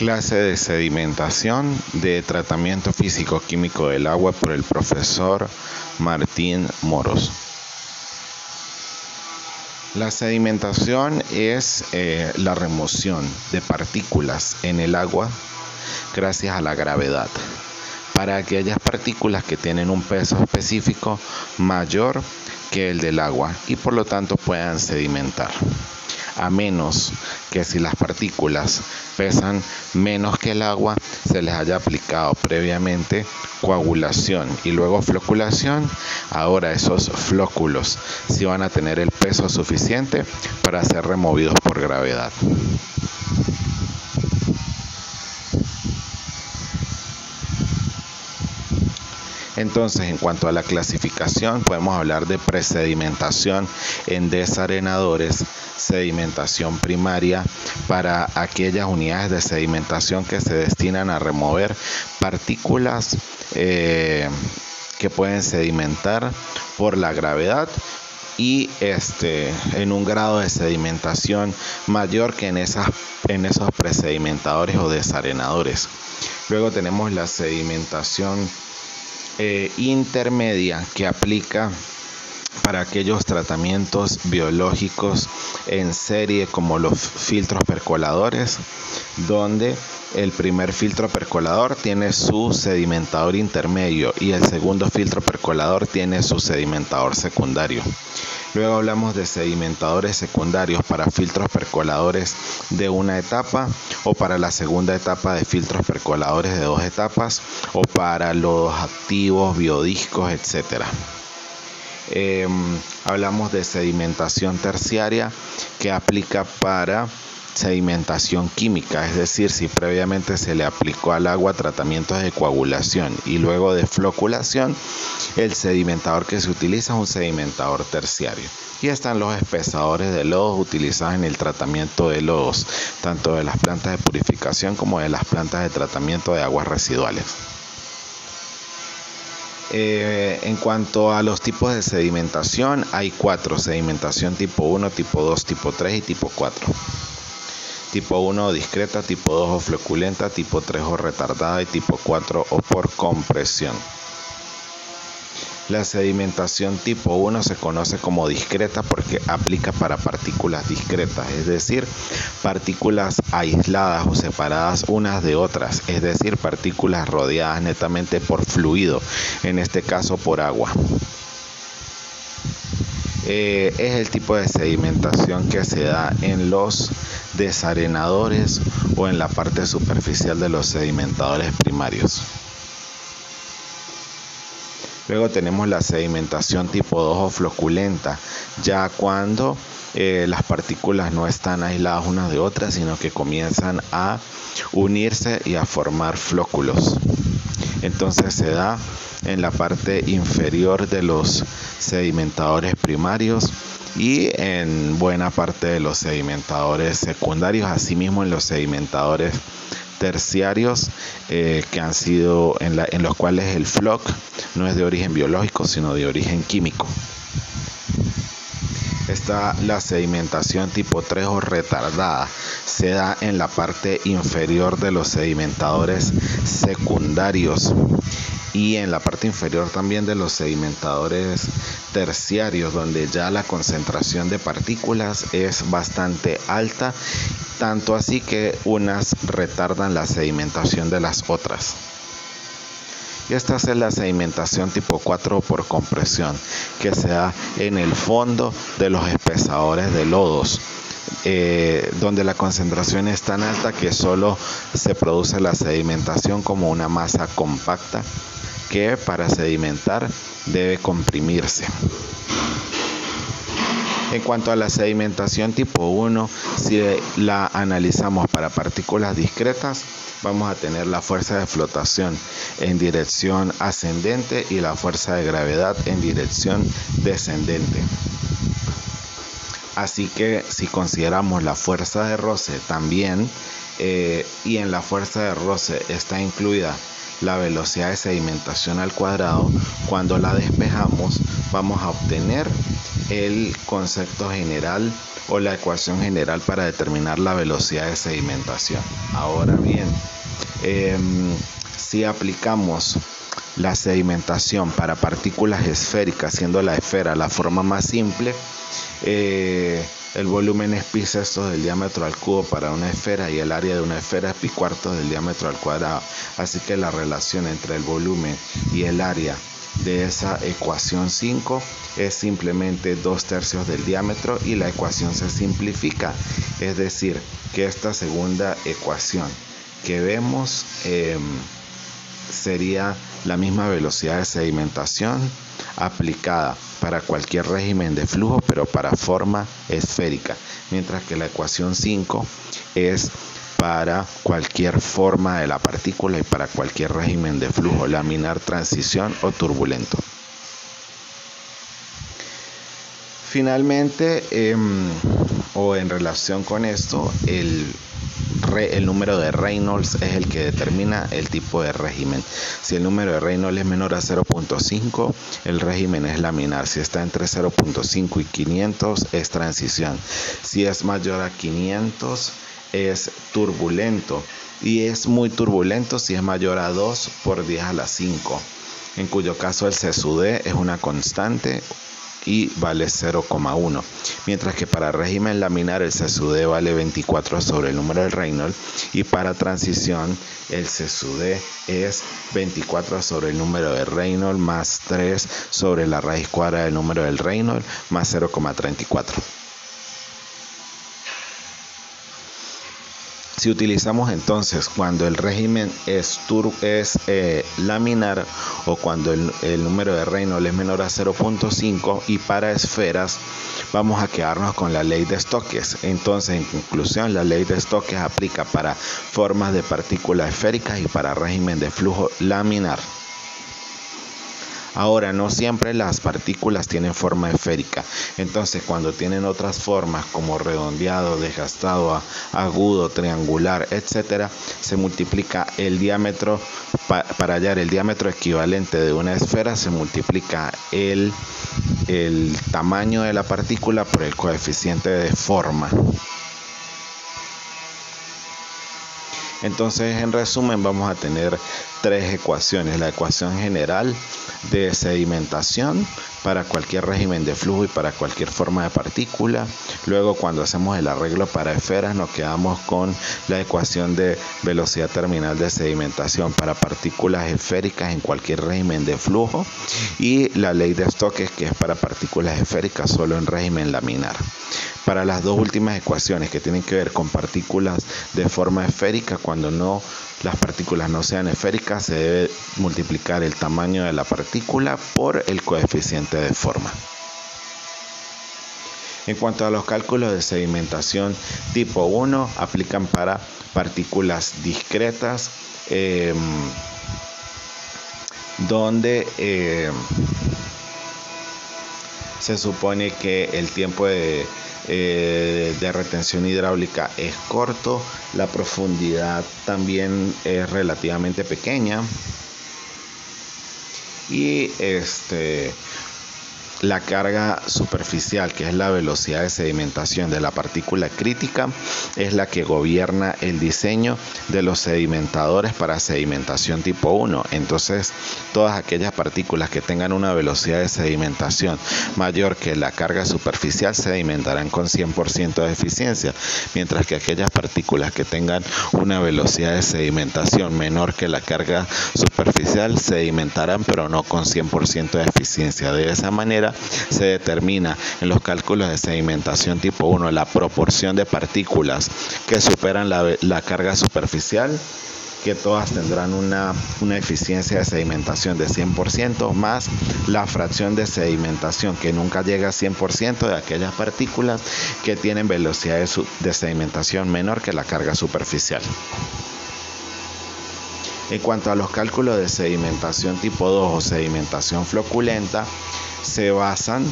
Clase de sedimentación de tratamiento físico-químico del agua por el profesor Martín Moros. La sedimentación es la remoción de partículas en el agua gracias a la gravedad, para aquellas partículas que tienen un peso específico mayor que el del agua y por lo tanto puedan sedimentar. A menos que si las partículas pesan menos que el agua, se les haya aplicado previamente coagulación y luego floculación, ahora esos flóculos sí van a tener el peso suficiente para ser removidos por gravedad. Entonces, en cuanto a la clasificación, podemos hablar de presedimentación en desarenadores, sedimentación primaria para aquellas unidades de sedimentación que se destinan a remover partículas que pueden sedimentar por la gravedad y en un grado de sedimentación mayor que en esos presedimentadores o desarenadores. Luego tenemos la sedimentación intermedia, que aplica para aquellos tratamientos biológicos en serie como los filtros percoladores, donde el primer filtro percolador tiene su sedimentador intermedio y el segundo filtro percolador tiene su sedimentador secundario. Luego hablamos de sedimentadores secundarios para filtros percoladores de una etapa o para la segunda etapa de filtros percoladores de 2 etapas o para los activos, biodiscos, etc. Hablamos de sedimentación terciaria, que aplica para sedimentación química, es decir, si previamente se le aplicó al agua tratamientos de coagulación y luego de floculación, el sedimentador que se utiliza es un sedimentador terciario. Y están los espesadores de lodos utilizados en el tratamiento de lodos, tanto de las plantas de purificación como de las plantas de tratamiento de aguas residuales. En cuanto a los tipos de sedimentación, hay 4: sedimentación tipo 1, tipo 2, tipo 3 y tipo 4. Tipo 1 discreta, tipo 2 o floculenta, tipo 3 o retardada y tipo 4 o por compresión. La sedimentación tipo 1 se conoce como discreta porque aplica para partículas discretas, es decir, partículas aisladas o separadas unas de otras, es decir, partículas rodeadas netamente por fluido, en este caso por agua. Es el tipo de sedimentación que se da en los desarenadores o en la parte superficial de los sedimentadores primarios. Luego tenemos la sedimentación tipo 2 o floculenta, ya cuando las partículas no están aisladas unas de otras, sino que comienzan a unirse y a formar flóculos. Entonces se da en la parte inferior de los sedimentadores primarios y en buena parte de los sedimentadores secundarios, asimismo en los sedimentadores terciarios que han sido en los cuales el floc no es de origen biológico sino de origen químico. Está la sedimentación tipo 3 o retardada, se da en la parte inferior de los sedimentadores secundarios y en la parte inferior también de los sedimentadores terciarios, donde ya la concentración de partículas es bastante alta, tanto así que unas retardan la sedimentación de las otras. Y esta es la sedimentación tipo 4 por compresión, que se da en el fondo de los espesadores de lodos, donde la concentración es tan alta que solo se produce la sedimentación como una masa compacta que para sedimentar debe comprimirse. En cuanto a la sedimentación tipo 1, si la analizamos para partículas discretas, vamos a tener la fuerza de flotación en dirección ascendente y la fuerza de gravedad en dirección descendente. Así que si consideramos la fuerza de roce también, y en la fuerza de roce está incluida la velocidad de sedimentación al cuadrado, cuando la despejamos vamos a obtener el concepto general o la ecuación general para determinar la velocidad de sedimentación. Ahora bien, si aplicamos la sedimentación para partículas esféricas, siendo la esfera la forma más simple, el volumen es pi sextos del diámetro al cubo para una esfera y el área de una esfera es pi cuartos del diámetro al cuadrado. Así que la relación entre el volumen y el área de esa ecuación 5 es simplemente 2/3 del diámetro y la ecuación se simplifica. Es decir, que esta segunda ecuación que vemos sería la misma velocidad de sedimentación aplicada para cualquier régimen de flujo, pero para forma esférica, mientras que la ecuación 5 es para cualquier forma de la partícula y para cualquier régimen de flujo, laminar, transición o turbulento. Finalmente, o en relación con esto, el número de Reynolds es el que determina el tipo de régimen. Si el número de Reynolds es menor a 0.5, el régimen es laminar. Si está entre 0.5 y 500, es transición. Si es mayor a 500, es turbulento. Y es muy turbulento si es mayor a 2 por 10 a la 5, en cuyo caso el C sub D es una constante y vale 0,1, mientras que para régimen laminar el C sub D vale 24 sobre el número de Reynolds y para transición el C sub D es 24 sobre el número de Reynolds más 3 sobre la raíz cuadrada del número del Reynolds más 0,34. Si utilizamos entonces cuando el régimen es laminar o cuando el número de Reynolds es menor a 0.5 y para esferas, vamos a quedarnos con la ley de Stokes. Entonces, en conclusión, la ley de Stokes aplica para formas de partículas esféricas y para régimen de flujo laminar. Ahora, no siempre las partículas tienen forma esférica. Entonces, cuando tienen otras formas como redondeado, desgastado, agudo, triangular, etc., se multiplica el diámetro. Para hallar el diámetro equivalente de una esfera, se multiplica el tamaño de la partícula por el coeficiente de forma. Entonces, en resumen, vamos a tener tres ecuaciones. La ecuación general de sedimentación para cualquier régimen de flujo y para cualquier forma de partícula. Luego, cuando hacemos el arreglo para esferas, nos quedamos con la ecuación de velocidad terminal de sedimentación para partículas esféricas en cualquier régimen de flujo. Y la ley de Stokes, que es para partículas esféricas solo en régimen laminar. Para las dos últimas ecuaciones que tienen que ver con partículas de forma esférica, cuando las partículas no sean esféricas, se debe multiplicar el tamaño de la partícula por el coeficiente de forma. En cuanto a los cálculos de sedimentación tipo 1, aplican para partículas discretas, donde se supone que el tiempo de retención hidráulica es corto, la profundidad también es relativamente pequeña y la carga superficial, que es la velocidad de sedimentación de la partícula crítica, es la que gobierna el diseño de los sedimentadores para sedimentación tipo 1. Entonces, todas aquellas partículas que tengan una velocidad de sedimentación mayor que la carga superficial sedimentarán con 100% de eficiencia, mientras que aquellas partículas que tengan una velocidad de sedimentación menor que la carga superficial sedimentarán, pero no con 100% de eficiencia. De esa manera, se determina en los cálculos de sedimentación tipo 1 la proporción de partículas que superan la carga superficial, que todas tendrán una eficiencia de sedimentación de 100%, más la fracción de sedimentación que nunca llega a 100% de aquellas partículas que tienen velocidad de sedimentación menor que la carga superficial. En cuanto a los cálculos de sedimentación tipo 2 o sedimentación floculenta, se basan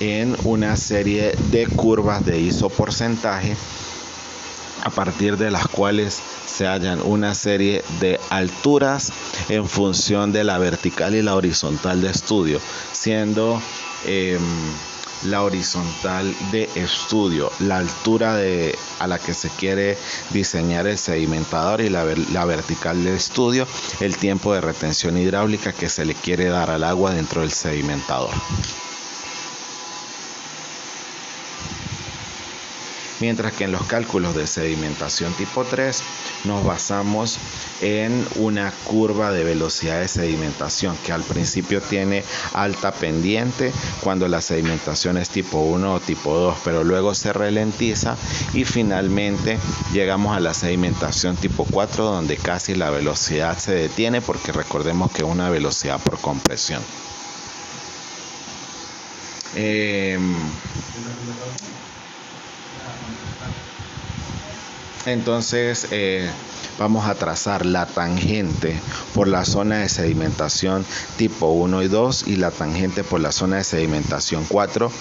en una serie de curvas de isoporcentaje a partir de las cuales se hallan una serie de alturas en función de la vertical y la horizontal de estudio, siendo la horizontal de estudio la altura a la que se quiere diseñar el sedimentador, y la vertical de estudio el tiempo de retención hidráulica que se le quiere dar al agua dentro del sedimentador. Mientras que en los cálculos de sedimentación tipo 3 nos basamos en una curva de velocidad de sedimentación que al principio tiene alta pendiente cuando la sedimentación es tipo 1 o tipo 2, pero luego se ralentiza y finalmente llegamos a la sedimentación tipo 4, donde casi la velocidad se detiene, porque recordemos que es una velocidad por compresión. Entonces vamos a trazar la tangente por la zona de sedimentación tipo 1 y 2 y la tangente por la zona de sedimentación 4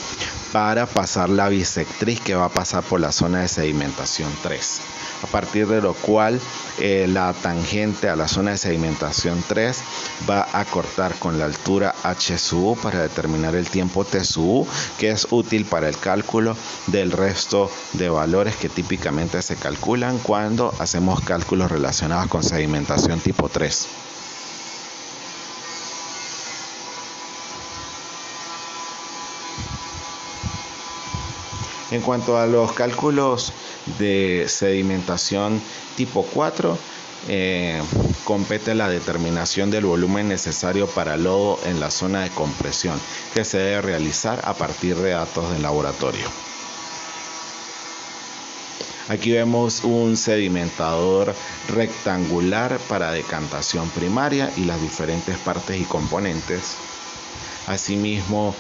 para pasar la bisectriz que va a pasar por la zona de sedimentación 3. A partir de lo cual la tangente a la zona de sedimentación 3 va a cortar con la altura h sub u para determinar el tiempo t sub u, que es útil para el cálculo del resto de valores que típicamente se calculan cuando hacemos cálculos relacionados con sedimentación tipo 3. En cuanto a los cálculos de sedimentación tipo 4, compete la determinación del volumen necesario para lodo en la zona de compresión, que se debe realizar a partir de datos del laboratorio. Aquí vemos un sedimentador rectangular para decantación primaria y las diferentes partes y componentes. Asimismo,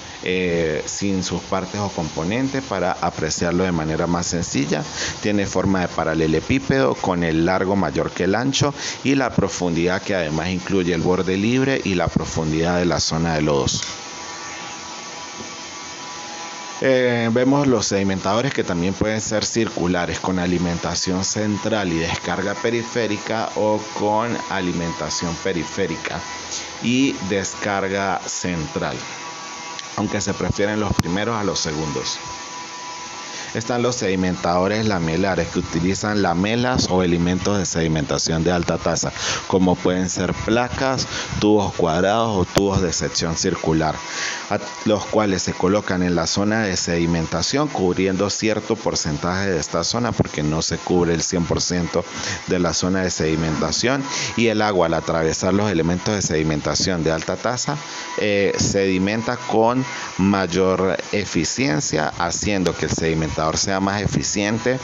sin sus partes o componentes, para apreciarlo de manera más sencilla, tiene forma de paralelepípedo con el largo mayor que el ancho y la profundidad, que además incluye el borde libre y la profundidad de la zona de lodos. Vemos los sedimentadores, que también pueden ser circulares, con alimentación central y descarga periférica, o con alimentación periférica y descarga central, aunque se prefieren los primeros a los segundos. Están los sedimentadores lamelares, que utilizan lamelas o elementos de sedimentación de alta tasa, como pueden ser placas, tubos cuadrados o tubos de sección circular, los cuales se colocan en la zona de sedimentación, cubriendo cierto porcentaje de esta zona, porque no se cubre el 100% de la zona de sedimentación, y el agua, al atravesar los elementos de sedimentación de alta tasa, sedimenta con mayor eficiencia, haciendo que el sedimentador sea más eficiente,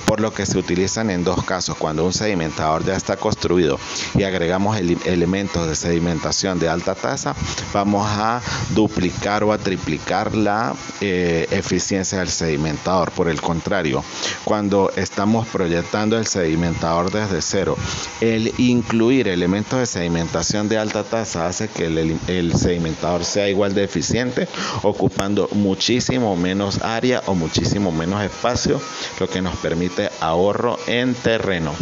por lo que se utilizan en dos casos: cuando un sedimentador ya está construido y agregamos elementos de sedimentación de alta tasa, vamos a duplicar o a triplicar la eficiencia del sedimentador. Por el contrario, cuando estamos proyectando el sedimentador desde cero, el incluir elementos de sedimentación de alta tasa hace que el sedimentador sea igual de eficiente, ocupando muchísimo menos área o muchísimo menos espacio, lo que nos permite ahorro en terreno.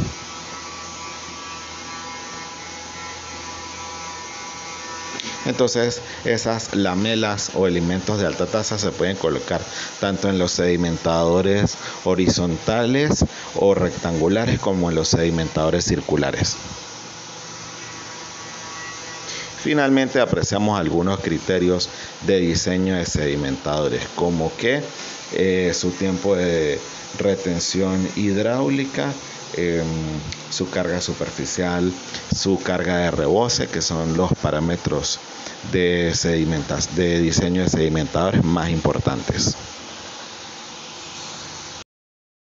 Entonces, esas lamelas o elementos de alta tasa se pueden colocar tanto en los sedimentadores horizontales o rectangulares como en los sedimentadores circulares. Finalmente, apreciamos algunos criterios de diseño de sedimentadores, como que su tiempo de retención hidráulica, su carga superficial, su carga de rebose, que son los parámetros de diseño de sedimentadores más importantes.